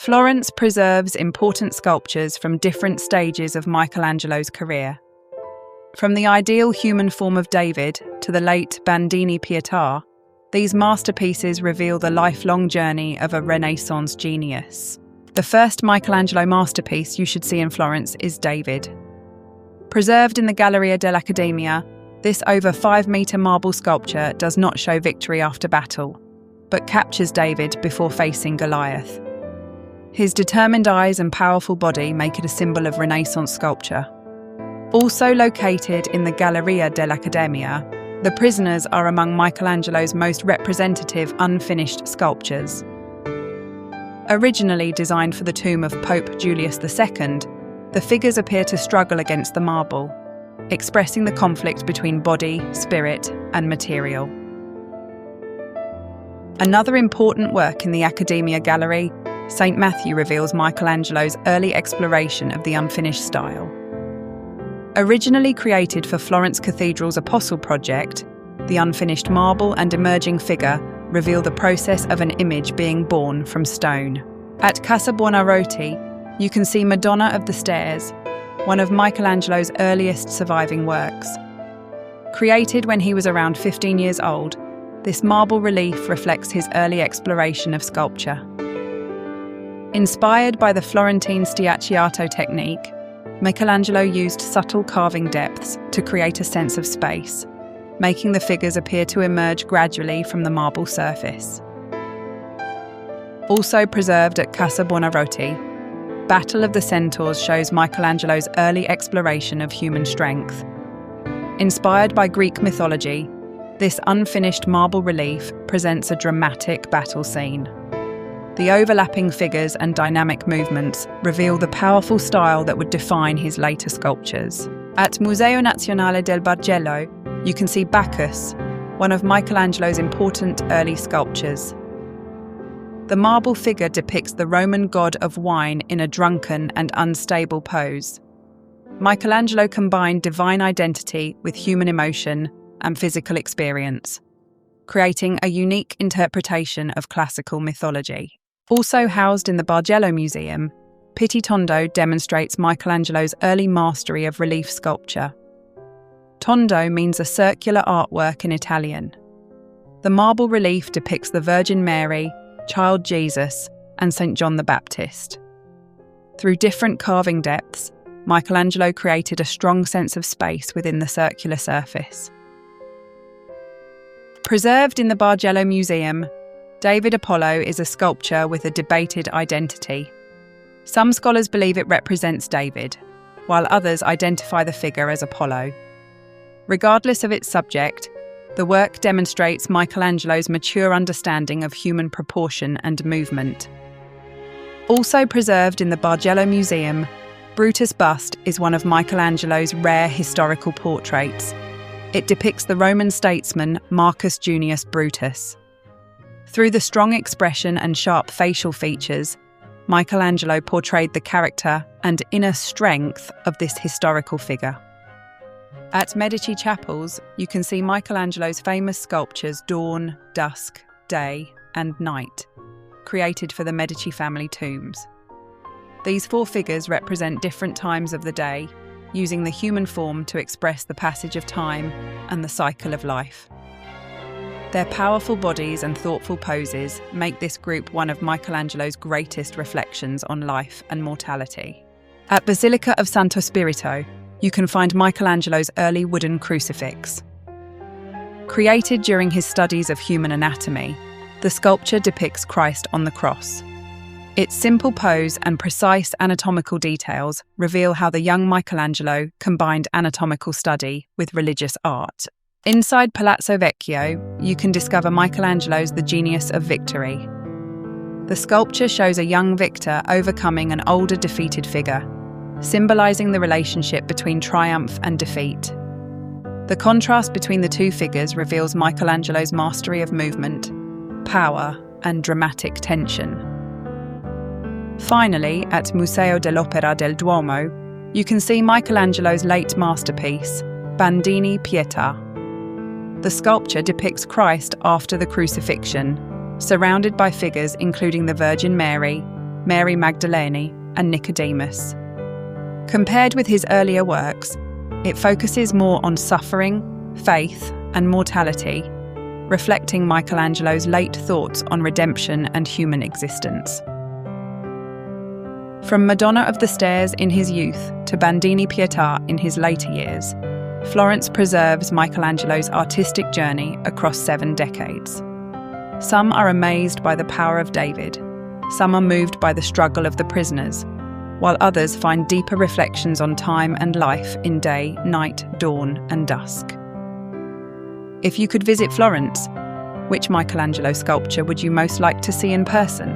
Florence preserves important sculptures from different stages of Michelangelo's career. From the ideal human form of David to the late Bandini Pietà, these masterpieces reveal the lifelong journey of a Renaissance genius. The first Michelangelo masterpiece you should see in Florence is David. Preserved in the Galleria dell'Accademia, this over 5-metre marble sculpture does not show victory after battle, but captures David before facing Goliath. His determined eyes and powerful body make it a symbol of Renaissance sculpture. Also located in the Galleria dell'Accademia, the prisoners are among Michelangelo's most representative unfinished sculptures. Originally designed for the tomb of Pope Julius II, the figures appear to struggle against the marble, expressing the conflict between body, spirit, and material. Another important work in the Accademia Gallery, St. Matthew, reveals Michelangelo's early exploration of the unfinished style. Originally created for Florence Cathedral's Apostle project, the unfinished marble and emerging figure reveal the process of an image being born from stone. At Casa Buonarroti, you can see Madonna of the Stairs, one of Michelangelo's earliest surviving works. Created when he was around 15 years old, this marble relief reflects his early exploration of sculpture. Inspired by the Florentine stiacciato technique, Michelangelo used subtle carving depths to create a sense of space, making the figures appear to emerge gradually from the marble surface. Also preserved at Casa Buonarroti, Battle of the Centaurs shows Michelangelo's early exploration of human strength. Inspired by Greek mythology, this unfinished marble relief presents a dramatic battle scene. The overlapping figures and dynamic movements reveal the powerful style that would define his later sculptures. At Museo Nazionale del Bargello, you can see Bacchus, one of Michelangelo's important early sculptures. The marble figure depicts the Roman god of wine in a drunken and unstable pose. Michelangelo combined divine identity with human emotion and physical experience, creating a unique interpretation of classical mythology. Also housed in the Bargello Museum, Pitti Tondo demonstrates Michelangelo's early mastery of relief sculpture. Tondo means a circular artwork in Italian. The marble relief depicts the Virgin Mary, Child Jesus, and St. John the Baptist. Through different carving depths, Michelangelo created a strong sense of space within the circular surface. Preserved in the Bargello Museum, David Apollo is a sculpture with a debated identity. Some scholars believe it represents David, while others identify the figure as Apollo. Regardless of its subject, the work demonstrates Michelangelo's mature understanding of human proportion and movement. Also preserved in the Bargello Museum, Brutus Bust is one of Michelangelo's rare historical portraits. It depicts the Roman statesman Marcus Junius Brutus. Through the strong expression and sharp facial features, Michelangelo portrayed the character and inner strength of this historical figure. At Medici Chapels, you can see Michelangelo's famous sculptures Dawn, Dusk, Day, and Night, created for the Medici family tombs. These 4 figures represent different times of the day, using the human form to express the passage of time and the cycle of life. Their powerful bodies and thoughtful poses make this group one of Michelangelo's greatest reflections on life and mortality. At Basilica of Santo Spirito, you can find Michelangelo's early wooden crucifix. Created during his studies of human anatomy, the sculpture depicts Christ on the cross. Its simple pose and precise anatomical details reveal how the young Michelangelo combined anatomical study with religious art. Inside Palazzo Vecchio, you can discover Michelangelo's The Genius of Victory. The sculpture shows a young victor overcoming an older defeated figure, symbolizing the relationship between triumph and defeat. The contrast between the 2 figures reveals Michelangelo's mastery of movement, power, and dramatic tension. Finally, at Museo dell'Opera del Duomo, you can see Michelangelo's late masterpiece, Bandini Pietà. The sculpture depicts Christ after the crucifixion, surrounded by figures including the Virgin Mary, Mary Magdalene, and Nicodemus. Compared with his earlier works, it focuses more on suffering, faith, and mortality, reflecting Michelangelo's late thoughts on redemption and human existence. From Madonna of the Stairs in his youth to Bandini Pietà in his later years, Florence preserves Michelangelo's artistic journey across 7 decades. Some are amazed by the power of David, some are moved by the struggle of the prisoners, while others find deeper reflections on time and life in day, night, dawn, and dusk. If you could visit Florence, which Michelangelo sculpture would you most like to see in person?